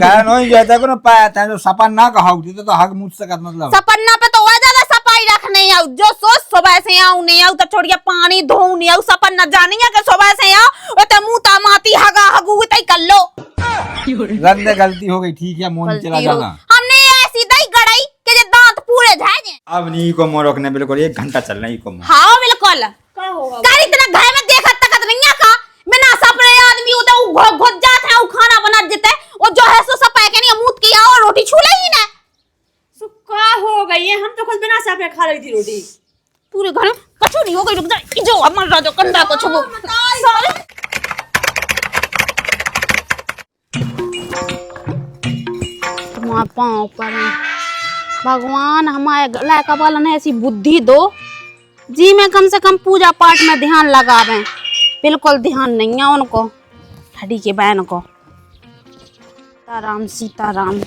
घर नहीं जाता को ना पाया था जो सपन ना कहा तो हक मुझसे का मतलब सपन्ना पे तो वह ज्यादा सफाई रखने आऊ जो सोच सुबह से आऊ नहीं आऊ तो छोड़िए पानी धो नहीं आऊ सपन्ना जानिए के सुबह से आओ वो तो मुंह माती हगा हगू तई कर लो रंदे गलती हो गई ठीक है मोन चला जाना हमने ऐसी दही गड़ाई के जे दांत पूरे झाजे अब नहीं को मोर रखने बिल्कुल 1 घंटा चलना ही को हां बिल्कुल का होगा गाड़ी इतना घर में देखत तकत नहीं है का बिना सपने आदमी उधर घुस जात है वो खाना बना देते और जो है सो सपाए के नहीं मुंह किया और रोटी छूले ही ना सुक्का हो गई है हम तो खुद बिना सपने खा रही थी रोटी पूरे घर में कछु नहीं हो गई रुक जा जो मर रहा जो कंधा को छुबो तुम्हारा पाँव पर भगवान हमारे लायका वाला ने ऐसी बुद्धि दो जी में कम से कम पूजा पाठ में ध्यान लगावे बिल्कुल ध्यान नहीं है उनको ठड़ी के बहन को सीताराम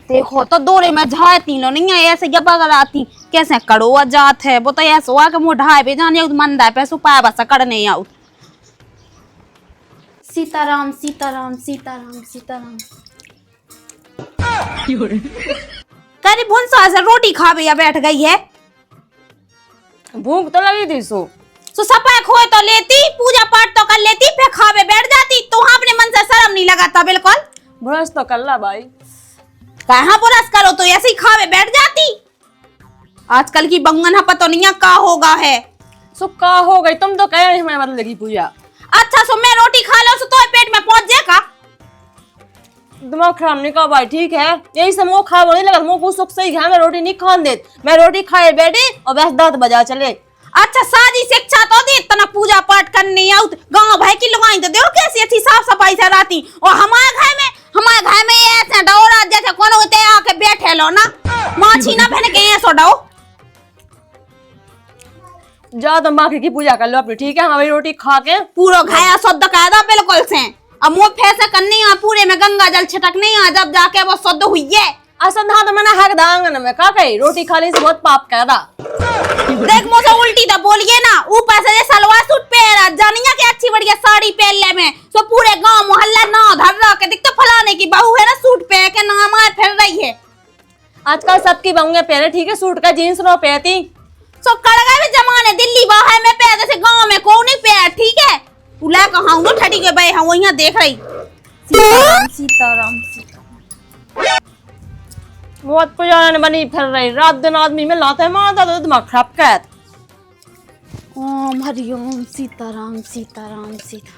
देखो तो दौरे में झाए तीनों नहीं है ऐसे क्या बगल आती कैसे कड़ोआ जात है वो तो ऐसे हुआ कि मुँह ढाए पे जाने मंदा है पैसों पाया बस कड़ने आउट सीताराम सीताराम सीताराम सीताराम करी भुनसा से रोटी खावे या बैठ गई है भूख तो लगी थी सो सपा खोए तो लेती पूजा पाठ तो कर लेती फिर खावे बैठ जाती तो वहां अपने मन से शर्म नहीं लगाता बिल्कुल ब्रश तो कर ला भाई कहाँ ब्रश करो तो ऐसे ही खावे बैठ जाती आजकल की बंगन पता नहीं का होगा है सो का हो गई तुम तो कहे हमें मतलब लगी पूजा अच्छा सो मैं रोटी खा लो तो पेट में पहुंच जाएगा दिमाग खराब नहीं का भाई ठीक है यही से मुँह खा नहीं लगा मुँह को सुख सही है मैं रोटी नहीं खान दे मैं रोटी खाए बैठे और बस दांत बजा चले अच्छा साजी शिक्षा तो दे इतना पूजा पाठ करने आउ गांव भाई की लगाई तो देखो कैसी अच्छी साफ सफाई से रहती और हमारे घर में ऐसे डोरा जैसे कोनो ते आके बैठे लो ना माछी ना बहन के ऐसो डो जा तुम बाकी की पूजा कर लो अपनी ठीक है हमारी रोटी खा के पूरा खाया शुद्ध कायदा बिल्कुल से अब मुँह फैसे करनी है पूरे में गंगा जल छिटकनी है जब जाके वो शुद्ध हुई है असंधा तो मैंने हक दांगन में का कही रोटी खाने से बहुत पाप कहदा देख मुझे उल्टी तो बोलिए ना ऊपर से सलवार सूट पहना जानिया के अच्छी बढ़िया साड़ी पहन ले में तो पूरे गांव मोहल्ला ना धर रहा के दिखते फलाने की बहू है ना सूट पहन के ना मार फिर रही है आजकल सबकी बहुएं पहने ठीक है सूट का जीन्स नो पहनती सो कड़गा में जमाने दिल्ली बाहर में पहन जैसे गांव में कौन नहीं पहन ठीक है उला कहां हूं ठटी के भाई हां वहां देख रही सीताराम सीताराम सीताराम बहुत पुजारन बनी फिर रही रात दिन आदमी में लाते मारता तो दिमाग खराब कर ओम हरिओम सीताराम सीताराम सीता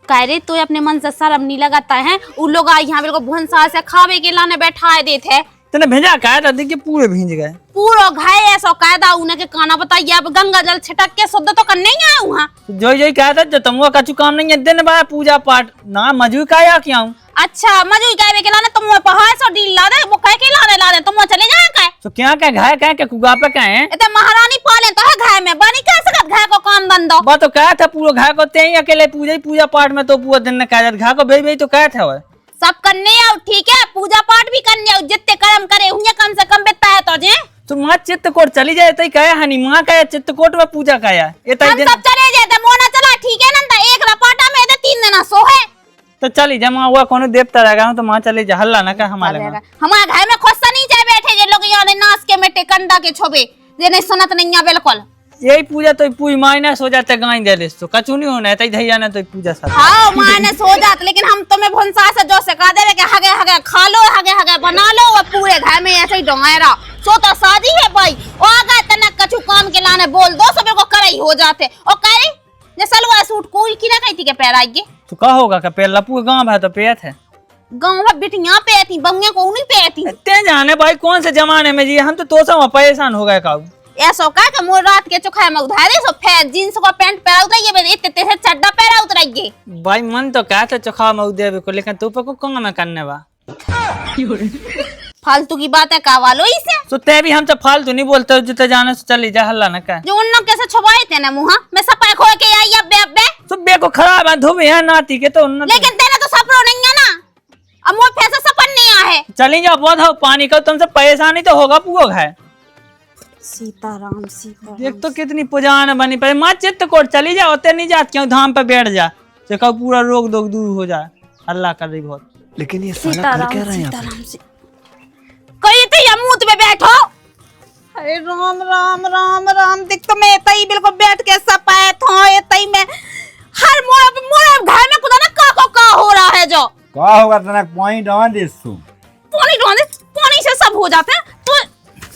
कह रहे तो अपने मन से शर्म नहीं लगाता है उन लोग आई यहाँ बिल्कुल भुनसा से खावे के लाने बैठाए देते हैं तने भेजा कायदा देखिए पूरे भींज गए पूरा घाय ऐसा कायदा उन्हें के काना बताइए अब गंगा जल छिटक के शुद्ध तो करने ही आए वहाँ जो कहता जो तुमको कछु काम नहीं है दिन बा पूजा पाठ ना मजू काया क्या हूँ अच्छा मजू कहे के लाने तुम पहाड़ सो डील ला दे वो कह के ला दे तुम चले जाए कहे तो क्या घाय कह के कुगा पे कहे इतने महारानी पाले तो है घाय में बनी कैसे सकत घाय को काम धंधो बा तो कहा था पूरा घाय को ते ही अकेले पूजा पाठ में तो पूरा दिन कह घाय को भेज तो कहा था सब करने आओ ठीक है पूजा पाठ भी करने आओ जितने कर्म करे हुए कम से कम बेता है तो जे तो मां चित्तकोट चली जाए तई कहे हनी मां कहे चित्तकोट में पूजा कया ये तई हम सब चले जाते मोना चला ठीक है नंदा एक रपाटा में दे 3 दिन सो है तो चली जमा हुआ कोनो देवता रहेगा तो मां चले जा हल्ला ना का हमारे घर में खुद नहीं जाए बैठे जे लोग यहाँ नाच के मिट्टे कंडा के छोबे जे नहीं सुनत नहीं है बिल्कुल यही पूजा तो पूरी माइनस हो जाते गाय दे तो कछु नहीं होना है तई धैया ना तो पूजा साथ हां माइनस हो जात लेकिन हम तुम्हें भुनसा से जो सिखा देवे के हगे हगे खा लो हगे बना लो और पूरे घर में ऐसे ही डोंगेरा सो तो शादी है भाई ओ आगे तना कछु काम के लाने बोल दो सब को करई हो जाते और कह रही जे सलवार सूट कोई की ना कहती के पैर आएगी तो का होगा का पैर लपू गांव है तो पेट है गांव में बिटियां पेती बंगे को नहीं पेती ते जाने भाई कौन से जमाने में जी हम तो सब परेशान हो गए काऊ ऐसा का के मोर रात के चोखा में उधारे सो फेर जींस को पैंट पहरा उतरिए इतने से चड्डा पहरा उतरिए भाई मन तो क्या था चोखा में देवे को लेकिन तू पे को कंगा में करने बा फालतू की बात है का वालो इसे तो ते भी हम तो फालतू नहीं बोलते जिते जाने से चली जा हल्ला ना का जो उन लोग कैसे छुपाए थे ना मुंह मैं सपाए खो के आई अब्बे तो बे को खराब है धोबे है नाती के तो लेकिन तेरा तो सपरो नहीं है ना अब मोर फैसा सपन नहीं आ है चली जाओ बहुत हो पानी का तुमसे परेशानी तो होगा पूगो है सीताराम सीताराम देख तो कितनी पुजान बनी पर मां चित्तकोट चली जा होते नहीं जात क्यों धाम पे बैठ जा देखो पूरा रोग दोग दूर हो जाए अल्लाह कर रही बहुत लेकिन ये साला कर क्या रहा है यहाँ पे? सीताराम से कही तो या मुंह में बैठो। अरे राम राम राम राम देख तो मैं तई बिल्कुल बैठ के सपाए था ये तई में हर मोड़ घर में खुदा ना का हो रहा है जो क्या होगा तना पॉइंट ऑन दिस सु पानी से सब हो जाते हैं तो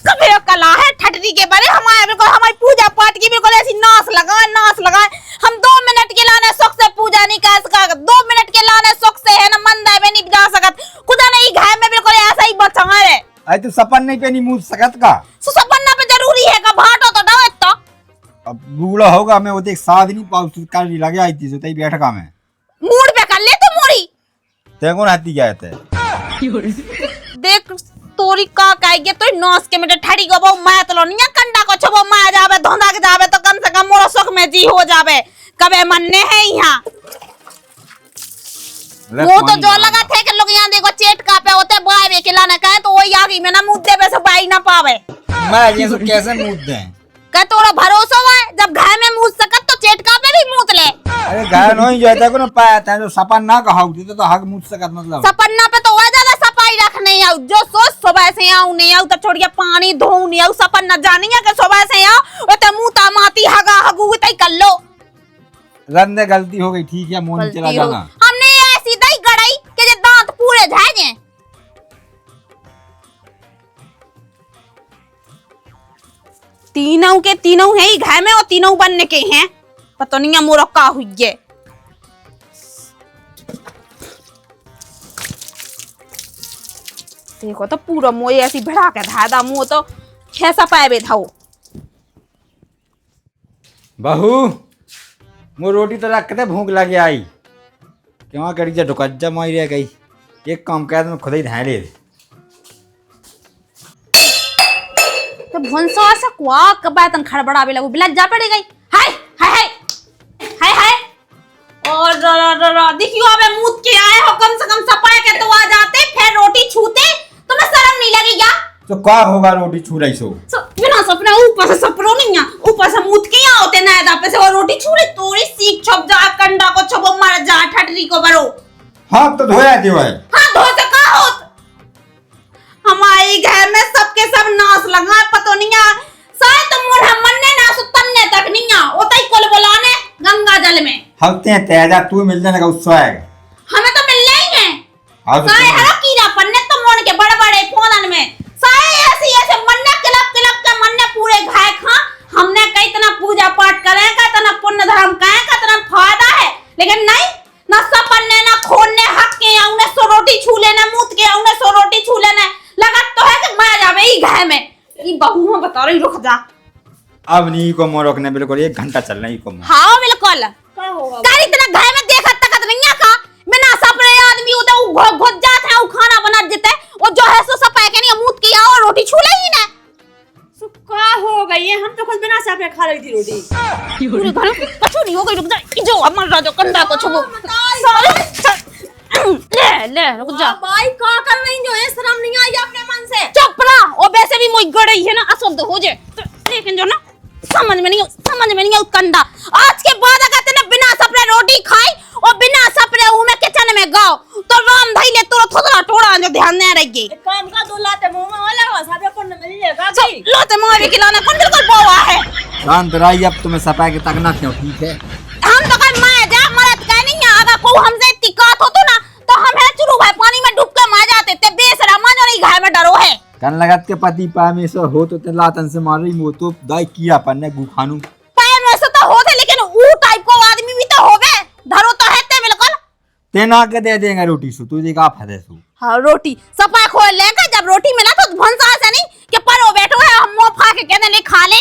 कभी कला है ठटरी के बारे हमारी पूजा पाठ की बिल्कुल ऐसी नाश लगाए हम 2 मिनट के लाने सुख से पूजा नहीं कर सका 2 मिनट के लाने सुख से है ना मंदिर में नहीं जा सकत खुदा नहीं घर में बिल्कुल ऐसा ही बचा है। आई तो सपन नहीं पे नहीं मुंह सकत का सपन्ना पे जरूरी है का भाटो तो डावे तो अब बूढ़ा होगा मैं वो देख साथ नहीं पाऊ कर लगे आई थी सो तई बैठ का मैं मूड पे कर ले तो मोरी ते कौन हाथी गया थे देख तोरी का कहेगे तो नौस के मिटे ठड़ी गो बहु मैं तो नहीं कंडा को छबो मैं जावे धोंधा के जावे तो कम से कम मोरो सुख में जी हो जावे कबे मनने है यहाँ वो तो जो लगा थे कि लोग यहाँ देखो चेट का पे होते बाय वे खिलाने का है तो वही आगी में ना मुद्दे पे से बाई ना पावे मैं ये सो कैसे मुंह दे का तोरा भरोसा है जब घर में मुंह सकत तो चेट का पे भी मुंह ले अरे घर नहीं जाता को ना पाया था जो सपन ना कहाऊ थी तो हक मुंह सकत मतलब सपन्ना पे तो वह ज्यादा सफाई रखने आऊ जो सोच सुबह से आऊ नहीं आऊ तो छोड़िया पानी धो नहीं आऊ सपन्ना जानी है कि सुबह से आऊ वो तो मुंह तामाती हगा हगू तई कर लो रंदे गलती हो गई ठीक है मोन चला जाना हमने ऐसी दई गड़ाई कि जे दांत पूरे झाजे तीनों के तीनों है ही घर में और तीनों बनने के हैं पता नहीं है मोरा का हुई है। देखो तो पूरा मोए ऐसी बढ़ा के धादा मुंह तो कैसा पाए बैठाओ बहू मो रोटी तो रखते भूख लगे आई क्यों करी जा ढुकज्जा मारी रह गई एक काम कर मैं खुद ही ध्यान ले तो भंसो ऐसा क्वा कबातन खड़बड़ा भी लगो बिलज जा पड़ गई हाय हाय हाय हाय हाय और देखियो अबे मूत के आए हो कम से कम सफाई के तो आ जाते फिर रोटी छूते तुम्हें शर्म नहीं लगी क्या तो क्या होगा रोटी छू रही सो बिना सपने ऊपर से सपरो नहीं है ऊपर से मूत के यहाँ होते ना दापे से और रोटी छू रही तोरी सीख छप जा कंडा को छपो मार जा ठटरी को बरो हाथ तो धोया दियो है हाँ धो से का होत हमारे घर में सबके सब नाश लगा पतो नहीं है शायद तुम मुढ़ा मनने ना सुतन्ने तक नहीं है ओतई कोल बुलाने गंगा जल में हफ्ते तेजा तू मिल जाने का उत्साह है हमें तो मिलने ही है हाँ तो साए हरा कीड़ा पन्ने तो मोड़ के बड़े बड़े फोनन में साए ऐसे ऐसे मन्ने किलक के मन्ने पूरे घाय खा हमने कई तना पूजा पाठ करे का तना पुण्य धर्म का तना फायदा है लेकिन नहीं ना सपन्ने ना खोने हक के आउने सो रोटी छू लेना मुत के आउने सो रोटी छू लेना लगा तो है कि मैं जावे ही घाय में ई बहू में बता रही रुक जा अब नहीं को मोर रोकने बिल्कुल 1 घंटा चलना ही को हाँ बिल्कुल का होगा गाड़ी इतना घाय में देखत तकत नहीं है का बिना सपने आदमी उधर घुस जाते हैं वो खाना बना देते और जो है सो सपाए के नहीं मुंह की और रोटी छू ले ही ना का हो गई है हम तो खुद बिना साफ खा रही थी रोटी पूरे घर में कछु नहीं हो गई रुक जा जो अमर राजो कंडा को छुबो ले रुक जा भाई का कर रही जो है शर्म नहीं आई अपने मन से चुप रहा और वैसे भी मुझ गड़ई है ना अशुद्ध हो जाए लेकिन जो ना समझ में नहीं आउ कंडा आज के बाद अगर तूने बिना सपने रोटी खाई और बिना सपने में किचन में गाओ तो राम भाई ले तो थोड़ा टोड़ा जो ध्यान नहीं रहेगी एक काम का दो लाते मुंह में वाला साबे को मिल जाएगा भाई लोते मारे खिलाना कौन बिल्कुल बोवा है शांत रही अब तुम्हें सपाए के तकना क्यों ठीक है हम तो कल मैं जा मरद का नहीं है अगर को हमसे तिकात हो तो ना तो हम है चुरू भाई पानी में डूब के मर जाते ते बेशरम जो नहीं घाय में डरो है कन लगत के पति पाए में से हो तो ते लातन से मार रही मो तो दाई किया पन्ने गुखानु पैर में से तो होते लेकिन वो टाइप को आदमी भी तो होवे धरो तो है ते बिल्कुल ते ना के दे देंगे रोटी सु तुझे का फदे सु हाँ रोटी सफाई खोल लेगा जब रोटी मिला तो भंसा से नहीं कि परो बैठो है हम मुंह फा के कहने ले खा ले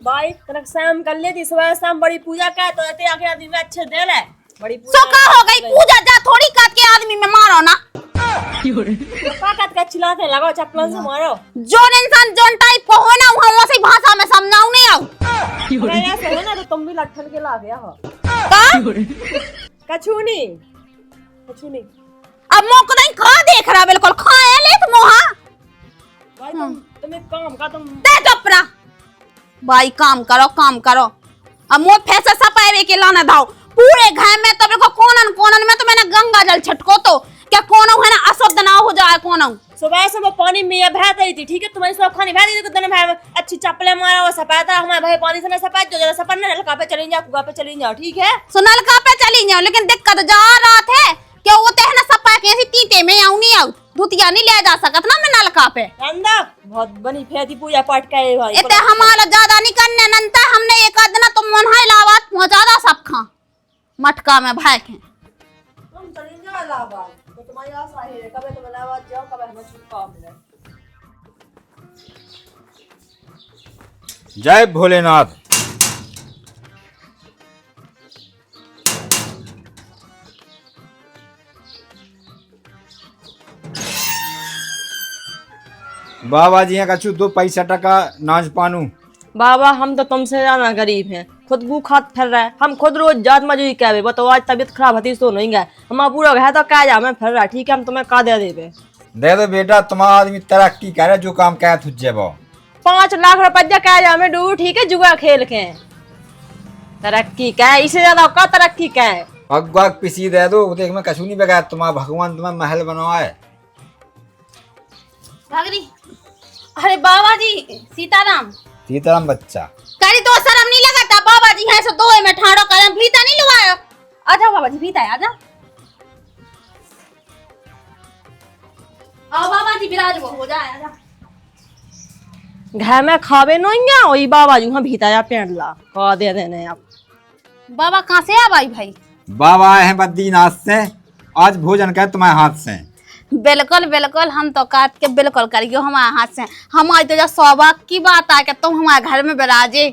भाई तनक शाम कर लेती सुबह शाम बड़ी पूजा का तो ते आखिर आदमी में अच्छे दे ले बड़ी पूजा सो का हो गई पूजा जा थोड़ी काट के आदमी में मारो ना काकत का चिल्लाते लगाओ चप्पल से मारो जोन इंसान जोन टाइप को होना वहां वैसी भाषा में समझाऊं नहीं आऊ अरे ऐसे है ना तो तुम भी लठन के ला गया हो का कछु नहीं अब मुंह को नहीं खा देख रहा बिल्कुल खाए ले तुम वहां भाई तुम एक काम का तुम दे चुप रहा भाई काम करो अब मुंह फैसे सपाए के लाना दाओ पूरे घर में तो बिल्कुल कोनन में तो मैंने गंगा जल छटको तो क्या कोनो है ना पानी में ये बहत रही थी, ठीक है, तुम्हारी सब खानी बह रही थी, तूने भाई अच्छी चप्पलें मारा और सपाता हमारे भाई पानी से ना सपात जो जरा सपन नलका पे चली जाओ, कुआ पे चली जाओ, ठीक है। सो नलका पे चली जाओ, लेकिन दिक्कत जा रात है कि वो ते है ना सपा के ऐसी तीते में आऊं नहीं आऊं, धुतिया नहीं ले जा सकत ना मैं नलका पे। नंदा बहुत बनी फेदी पूजा पाठ का है भाई, इते हमारा ज्यादा नहीं करने नंता, हमने एक आदना तुम मन है लावात पहुंचा दा सब खा मटका में भाई के। तुम चली जाओ इलाहाबाद, तो तुम्हारी आशा है कभी तुम इलाहाबाद जाओ, कभी हमें छुटकारा मिले। जय भोलेनाथ। बाबा जी कछु 2 पैसा टका नाच पानू। बाबा हम तो तुमसे ज्यादा गरीब हैं, खुद भूख हाथ फिर रहा है, हम खुद रोज जात मजूरी कहवे, बताओ आज तबीयत खराब होती तो नहीं गए, हमारा पूरा घर तो क्या जा में फिर रहा, ठीक है, हम तुम्हें का दे देवे। दे दो बेटा, तुम्हारा आदमी तरक्की करे, जो काम कहे तुझे वो 5 लाख रुपया क्या जा में डूबू, ठीक है, जुआ खेल के तरक्की क्या है, इससे ज्यादा का तरक्की क्या है। अगवा पिसी दे दो, देख मैं कछु नहीं बगाया, तुम्हारा भगवान तुम्हें महल बनवा है। भागरी अरे बाबा जी सीताराम सीताराम बच्चा करी तो शर्म नहीं लगाता, बाबा जी है सो दो में ठाड़ो करम भीता नहीं लगाया। आजा बाबा जी भीता है, आजा आओ बाबा जी विराज वो हो जाए, आजा। घर में खावे नहीं वही बाबा जी वहाँ भीता जा पेड़ला का दे देने आप। बाबा कहाँ से आ भाई? बाबा आए हैं बद्रीनाथ से, आज भोजन कर तुम्हारे हाथ से। बिल्कुल बिल्कुल, हम तो काट के बिल्कुल करियो हमारे हाथ से, हमारी तो जो सौभाग्य की बात है कि तुम हमारे घर में बिराजे।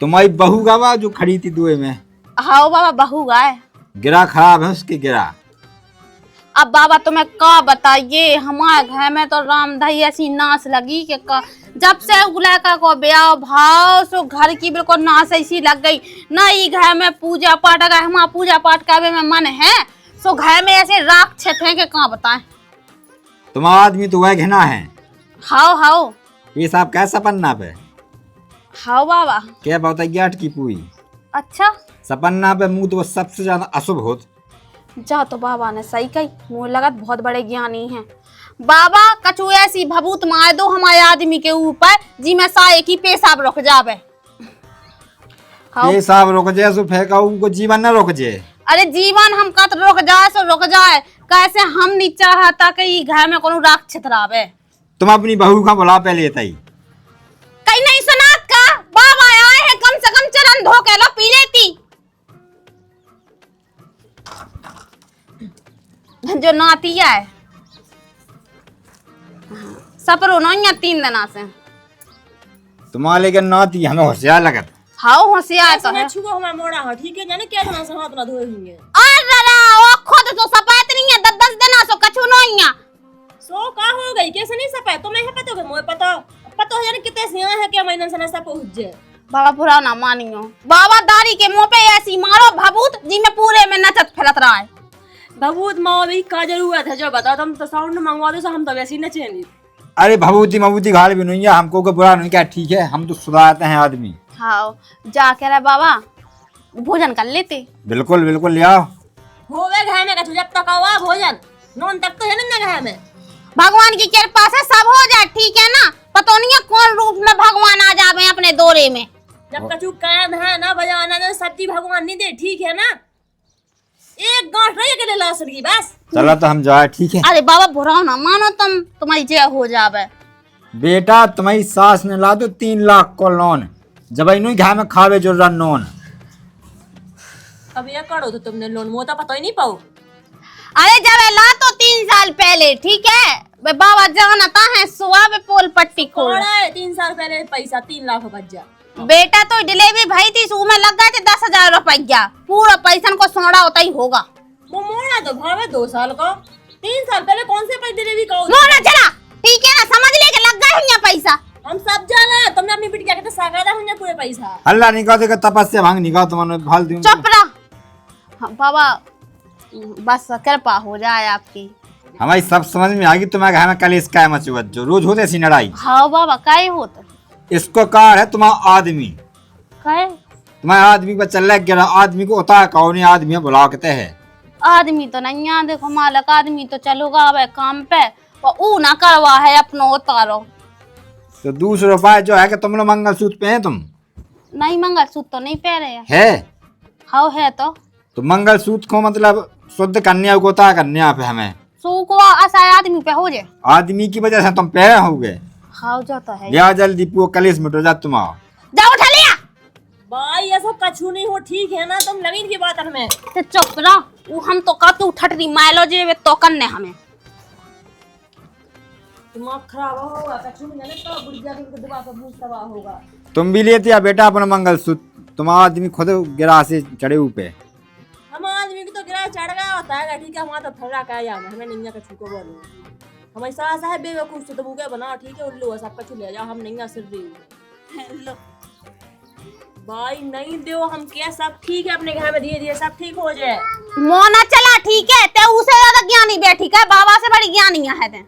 तुम्हारी बहू गावा जो खड़ी थी दुए में। हाँ बाबा बहू गाय गिरा खराब है उसकी गिरा। अब बाबा तुम्हें का बताइए, हमारे घर में तो रामधाई ऐसी नाश लगी कि जब से उलैका को ब्याह भाव सो घर की बिल्कुल नाश ऐसी लग गई, ना ही घर में पूजा पाठ अगर हमारा पूजा पाठ करने में मन है सो घर में ऐसे राख छत है कि कहाँ बताएं। तुम्हारा आदमी तो वह घिना है। हाओ हाओ ये साहब कैसा सपन्ना पे हाओ बाबा क्या बात है, ग्याट की पूरी अच्छा सपन्ना पे मुंह तो सबसे ज्यादा अशुभ होत। जा तो बाबा ने सही कही, मुझे लगा बहुत बड़े ज्ञानी हैं। बाबा कछु ऐसी भभूत मार दो हमारे आदमी के ऊपर जी में साये की पेशाब रुक जावे। ये साहब रुक जाए सो फेंका उनको जीवन न रुक जाए। अरे जीवन हम कत रुक जाए सो रुक जाए, कैसे हम नहीं चाहता कि घर में कोनो राख छितरावे। तुम अपनी बहू का बुला पे लेता ही कहीं नहीं सुना का बाबा आए हैं, कम से कम चरण धो के लो पी लेती। जो नाती है सपरो नहीं 3 दिना से तुम्हारे लेकिन नाती हमें होशियार लगत। हाँ होशियार तो है। छुओ हमारा मोड़ा है, ठीक है, जाने क्या दिना से हाथ ना धोए होंगे। अरे वो खुद तो सफायत नहीं है, 10 दिना सो कछु नहीं है। सो का हो गई, कैसे नहीं सफाई तुम्हें है पता है, मुझे पता है जाने कितने सिया है क्या महीना से ना सब पहुंच जाए। बाबा पूरा ना मानियो, बाबा दाढ़ी के मुंह पे ऐसी मारो भभूत जी में पूरे में नचत फिरत रहा है। भभूत माँ भी का जरूरत है, जो बताओ तुम तो साउंड मंगवा दो, हम तो वैसे ही नचेंगे। अरे भभूति मभूति घाल भी नहीं है, हमको को बुरा नहीं क्या, ठीक है, हम तो सुधारते हैं आदमी। हाँ जा कह रहा बाबा भोजन कर लेते। बिल्कुल बिल्कुल ले आओ। होवे घर में कछु जब तक हुआ भोजन नॉन तक तो है ना घर में। भगवान की कृपा से सब हो जाए, ठीक है ना, पता नहीं है कौन रूप में भगवान आ जावे अपने दौरे में। जब कछु कान है ना बजाना ना सब्जी भगवान नहीं दे, ठीक है ना, एक गांठ नहीं के ला सकी बस। चलो तो हम जाए, ठीक है। अरे बाबा बुरा ना मानो, तुम तुम्हारी जय हो जावे। बेटा तुम्हारी सास ने ला दो 3 लाख को लोन, जब इन घर में खावे जो रन। अब ये करो तो तुमने लोन मोता पता ही नहीं पाओ। अरे जब ला तो 3 साल पहले, ठीक है, वे बाबा जानता है सुबह में पोल पट्टी खोल 3 साल पहले पैसा 3 लाख बच जा। बेटा तो डिलीवरी भाई थी, सू में लग गए थे 10,000 रुपया, पूरा पैसा को सोना होता ही होगा। वो मोड़ा तो भावे 2 साल का, 3 साल पहले कौन से पैसे डिलीवरी का मोड़ा चला, ठीक है ना, समझ ले के लग गए हैं पैसा। हम सब जाना, तुमने अपनी बिटिया के तो सागादा होने पूरे पैसा। अल्लाह निकाह देगा तपस्या भांग निकाह तुम्हारे भाल दूं। चुप रहा। हाँ, बाबा बस कृपा हो जाए आपकी। हमारी सब समझ में आ गई, तुम्हारे घर में कलेश क्या मचुआ जो रोज होते ऐसी लड़ाई। हाँ बाबा काहे होता इसको कार है तुम्हारा आदमी, काहे तुम्हारे आदमी पर चल रहा गिरा, आदमी को उतार कौन आदमी बुला के है। आदमी तो नहीं है, देखो मालक आदमी तो चलोगा अब काम पे, और ऊ ना करवा है अपनो उतारो। तो दूसरा उपाय जो है कि तुम लोग मंगलसूत्र पे हैं तुम नहीं मंगलसूत्र तो नहीं पहने हैं। है हाँ है तो मंगलसूत्र को मतलब शुद्ध कन्या को होता है कन्या पे हमें सो को असहाय आदमी पे हो जाए। आदमी की वजह से तुम पे हो गए। हाँ जाता है। या जल्दी पूरा कलेश मिटो जा तुम आओ। जा उठा लिया। भाई ऐसा कछु नहीं हो, ठीक है ना, तुम लगी की बात हमें। ते चुप रहो, वो हम तो का तू ठटरी मायलो जे वे तो करने हमें। दिमाग खराब होगा, कछु नहीं जाने तो बुढ़िया के दिमाग का भूत तबाह होगा। तुम भी लेते या बेटा अपना मंगलसूत्र, तुम आदमी खुद गिरा से चढ़े ऊपर। हम आदमी की तो गिरा चढ़ गया होता है, ठीक है, हमारा तो फर्रा का या हमें नहीं कछु को बोलो। हमारी सास है बेवकूफ तो मुके बना, ठीक है, उल्लू है, सब कछु ले जाओ, हम नहीं सिर दी। लो भाई नहीं दो, हम क्या सब ठीक है, अपने घर में धीरे धीरे सब ठीक हो जाए। मोना चला ठीक है, ते उसे ज्यादा ज्ञानी बैठी का, बाबा से बड़ी ज्ञानी है ते।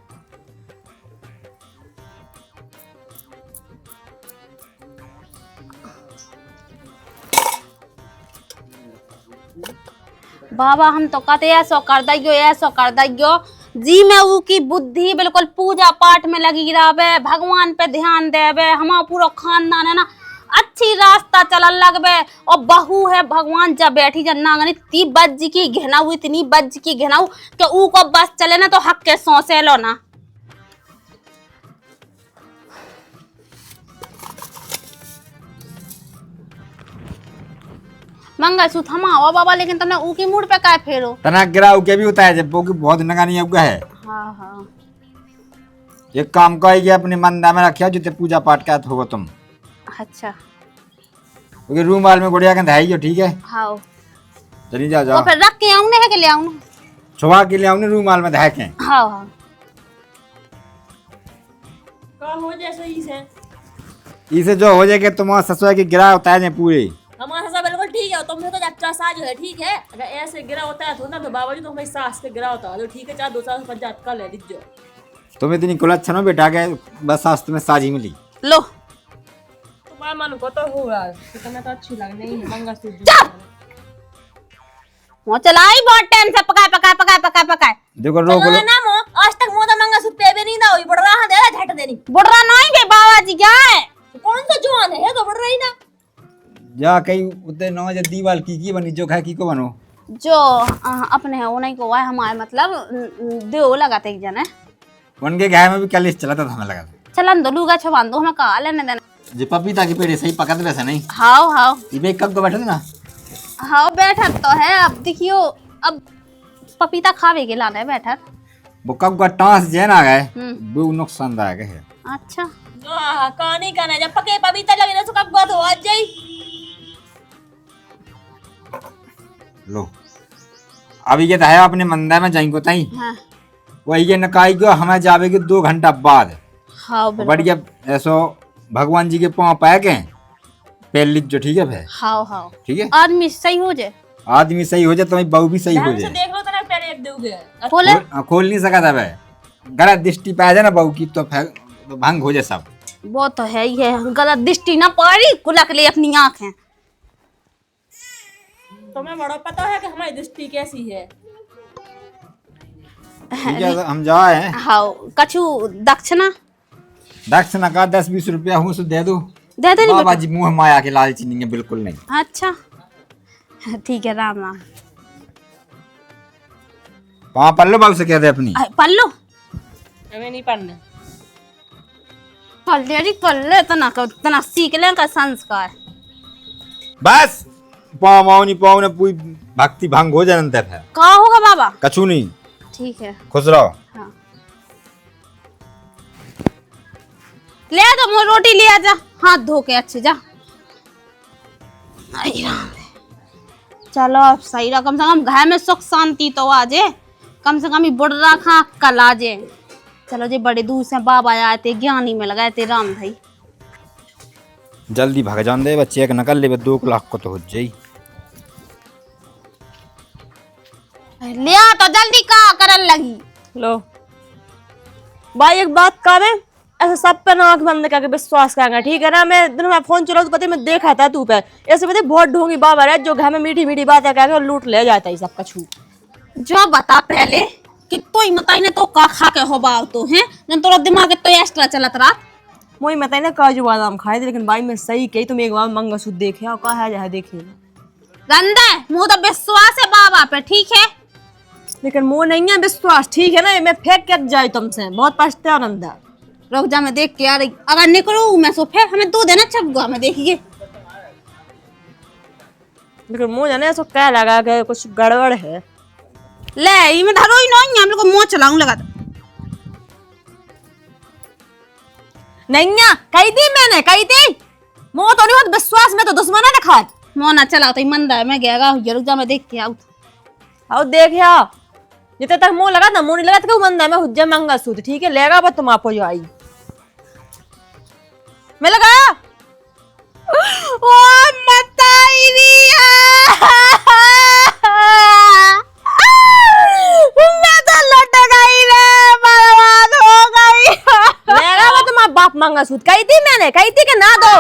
बाबा हम तो कहते ऐसो कर दियो, ऐसो कर दियो जी में ऊ की बुद्धि बिल्कुल पूजा पाठ में लगी रहे, भगवान पे ध्यान देवे, हमारा पूरा खानदान है ना अच्छी रास्ता चलने लगबे। और बहू है भगवान जब बैठी जब नांगनी इतनी बज्ज की घिनाऊ, इतनी बज्ज की घिनाऊ कि ऊ को बस चले ना तो हक के सोसे लो ना। मंगलसूत्र हम आओ बाबा, लेकिन तुमने ऊ की मूड पे काय फेरो। तना गिराऊ के भी होता है जब वो की बहुत नगानी उगा है। हाँ हाँ एक काम करेगी अपने मंदा में रखिया जो पूजा पाठ का होगा तुम। अच्छा क्योंकि रूम वाल में गुड़िया के धाई ठीक है। हाँ चली जा तो जाओ। फिर रख के आऊँ है के ले आऊँ। छुआ के लिए रूम वाल में धाय के। हाँ हाँ का हो जैसे ही से इसे जो हो जाएगा तुम्हारा ससुर की गिरा होता है पूरे। हमारा सब बिल्कुल ठीक है, तुमसे तो अच्छा सा जो है ठीक है, अगर ऐसे गिरा होता है तो ना तो बाबा जी तो हमारी सास के गिरा होता है तो ठीक है, चाहे 2 साल 5 का ले लीजिए। तुम इतनी कुलच्छन हो बेटा के बस सास तुम्हें साजी मिली। लो तुम्हारा मन को तो हो रहा है, तुम्हें तो अच्छी लग नहीं है मंगलसूत्र। वो चलाई बहुत टाइम से पकाए पकाए पकाए पकाए पकाए। देखो रोक लो ना मो आज तक मुंह तो मंगलसूत्र पे भी नहीं ना हुई, बढ़ रहा है दे झट देनी। बुढ़ा नहीं के बाबा जी क्या है? कौन सा जवान है तो बढ़ रही ना। जा कहीं उतने नौ या दीवाल की बनी जो खा की को बनो जो अपने है वो नहीं को है हमारे मतलब दो लगाते एक जने उनके गाय में भी कलिश चला था हमें लगा। चलन दो लूगा छबान दो हमें कहा लेने देना। जे पपीता की पेड़ सही पकड़ वैसे नहीं। हाओ हाओ ये कब को बैठे थे ना। हाओ बैठक तो है, अब देखियो अब पपीता खावे के लाना है बैठक। वो कब का टांस जे ना गए वो नुकसानदायक है। अच्छा कहानी का ना जब पके पपीता लगे ना तो कब बात हो आज जाई। लो अभी ये है अपने मंदिर में जाएंगे ताई। हाँ वही ये नकाई को हमें जावेगी 2 घंटा बाद। हाओ बढ़िया ऐसो भगवान जी के पाँव पाए के पैर लिख जो ठीक है भाई। हाओ हाओ ठीक है आदमी सही हो जाए, आदमी सही हो जाए तो बहू भी सही हो से जाए। देख लो तो ना पैर एक दोगे। खोले खोल नहीं सका था भाई, गलत दृष्टि पाया जाए ना बहू की तो भंग हो जाए सब। वो तो है ही है, गलत दृष्टि ना पड़ी कुलक ले अपनी आंखें। तुम्हें बड़ा पता है कि हमारी दृष्टि कैसी है। ठीक है हम जाए। हाओ कछु दक्षिणा दक्षिणा का 10-20 रुपया हूँ सो दे दो। दे दे बाबा जी मुँह माया के लालची नहीं है बिल्कुल नहीं। अच्छा ठीक है राम राम। वहाँ पल्लो बाबू से कह दे अपनी। पल्लो हमें नहीं पढ़ना। पल्ले पल्ले तना सीख ले का संस्कार। बस पाँव नहीं पाँव ने पूरी भक्ति भंग हो जाए अंदर है। कहा होगा बाबा? कछु नहीं। ठीक है खुश रहो। हाँ ले आ तो रोटी ले आ जा, हाथ धो के अच्छे जा। आई राम चलो अब सही रहा, कम से कम घर में सुख शांति तो आ जाए, कम से कम ही बुढ़ रखा कल आ जाए। चलो जी बड़े दूर से बाबा आए थे, ज्ञानी में लगाए थे राम भाई। जल्दी भाग जान दे बच्चे एक नकल ले 2 लाख को तो हो जाई। ले आ तो जल्दी का करन लगी। लो भाई एक बात करे, ऐसे सब पे आंख बंद करके विश्वास करेंगे ठीक है ना। मैं दिन में फोन चलाऊ तो पता मैं देखा था तू पे ऐसे पता बहुत ढोंगी बाबा है जो घर में मीठी मीठी बातें करके और लूट ले जाता है सबका छू। जो बता पहले कि तोई मताई ने तो का खा के हो बाव तो हैं जन तोरा दिमाग तो एक्स्ट्रा चलत रात मोई मत ना काजू बादाम खाए थे, लेकिन भाई मैं सही कही, तुम एक बार मंगलसूत्र देखे आओ, कहा है जहाँ देखे। रंदे मुंह तो विश्वास है बाबा पे, ठीक है। लेकिन मुँह नहीं है विश्वास, ठीक है ना, मैं फेंक के जाए तुमसे, बहुत पछता रंदा। रुक जा, मैं देख के आ रही, अगर निकलू मैं सोफे हमें दूध देना छपगा मैं देखिए। लेकिन मुँह जाने सो क्या लगा कि कुछ गड़बड़ है। ले ई में धरो ही नहीं, हम लोग को मुंह चलाऊं लगा। नहीं कही थी मैंने, कही थी मुँह तो नहीं होता विश्वास में, तो दुश्मन है ना खात मुंह ना चलाओ तो मंदा है, मैं गएगा रुक जा मैं देख के आऊं। आओ देख आओ, जितने तक मुंह लगा था, मुंह नहीं लगा तो मंदा है, मैं हुज्जा मंगलसूत्र, ठीक है, लेगा बस तुम आपको जो आई मैं लगा ओ मताई मैं तो लट गई रे, बर्बाद हो गई। लेगा बस तुम बाप मंगलसूत्र, कही थी मैंने, कही थी कि ना दो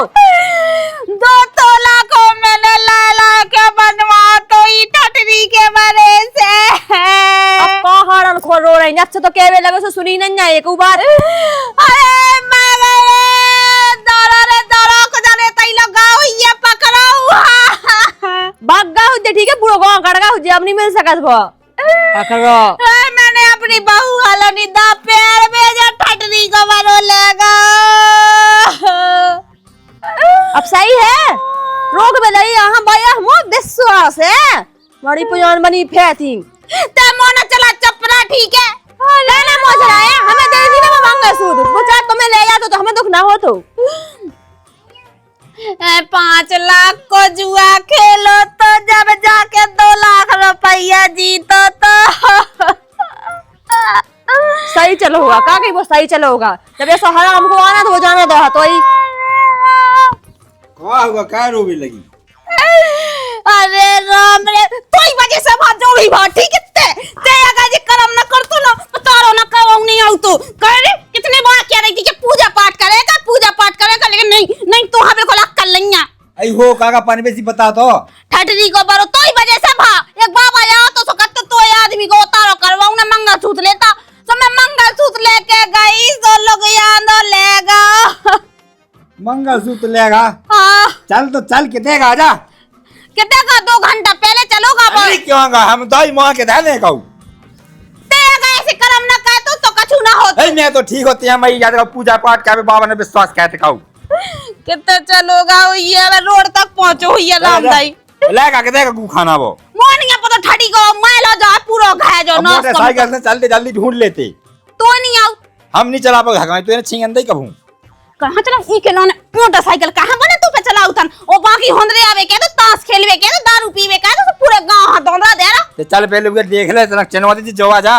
2 तोला को मैंने ला के बनवा तो ई टटरी के मरे से। अब कहां खो रो रही है, तो कहवे लगे सो सुनी नहीं है एक बार। अरे मैं गए दारा रे दारा को जाने तई लगाओ ये पकड़ा हुआ भागा हुज्जे, ठीक है, पूरा गांव गड़गा हुज्जे, अब नहीं मिल सकत वो पकड़ो। मैंने अपनी बहू हलनी दा पैर में जो ठटरी को मरो लेगा। अब सही है, रोक में लई हां भाई, हम विश्वास है बड़ी पुजान बनी फैथी ते मोना चला चपरा, ठीक है। लेने मोच रहा है, हमें दे दी ना मंगलसूत्र, वो चाहे तुम्हें ले जा तो हमें दुख ना हो। तो 5 लाख को जुआ खेलो तो जब जाके 2 लाख रुपया जीतो तो सही चलो होगा, का कहीं वो सही चलो होगा, जब ऐसा हरा हमको आना तो वो जाना दो तो ही क्या होगा, क्या रोवी लगी? अरे राम रे, तो ही वजह से बात जो भी बात, ठीक है। ते अगर ये कर्म न कर तो ना तारो ना करो नहीं आऊ तो कह रे कितने बार कह रही थी कि पूजा पाठ करेगा, लेकिन नहीं तो हमें को अक्कल नहीं है। आई हो काका पानी बेसी बता तो ठटरी को बरो तो ही वजह से भा एक बाबा आया तो सकत तो आदमी को उतारो करवाऊ ना मंगलसूत्र लेता, तो मैं मंगलसूत्र लेके गई, तो लोग याद लेगा मंगलसूत्र लेगा। हाँ चल तो चल के देगा, आजा। कितने का 2 घंटा पहले चलोगा अरे क्यों आगा, हम दाई मां के धाने कहू ते अगर ऐसे कर्म न करे तो कछु ना होता। ए मैं तो ठीक होती है, मैं याद पूजा पाठ करे बाबा ने विश्वास कहते कहू कितने चलोगा ये रोड तक पहुंचो ये रामदाई लेगा के देगा गु खाना वो मोनिया पर तो ठड़ी को मैला जा पूरा घाय जो नाश मोटरसाइकिल से चलते जल्दी ढूंढ लेते, तो नहीं आऊ हम नहीं चला पाएगा, हगाई तो छिंगन दे कहूं कहां चला ई के लोने मोटरसाइकिल कहां बने तू पे चलाऊ तन ओ बाकी होंदरे आवे के तो ताश खेलवे के तो दारू पीवे का तो पूरे गांव हाथ दोंदरा दे रहा। ते चल पहले उके देख ले, तना चनवा दे जो आ जा।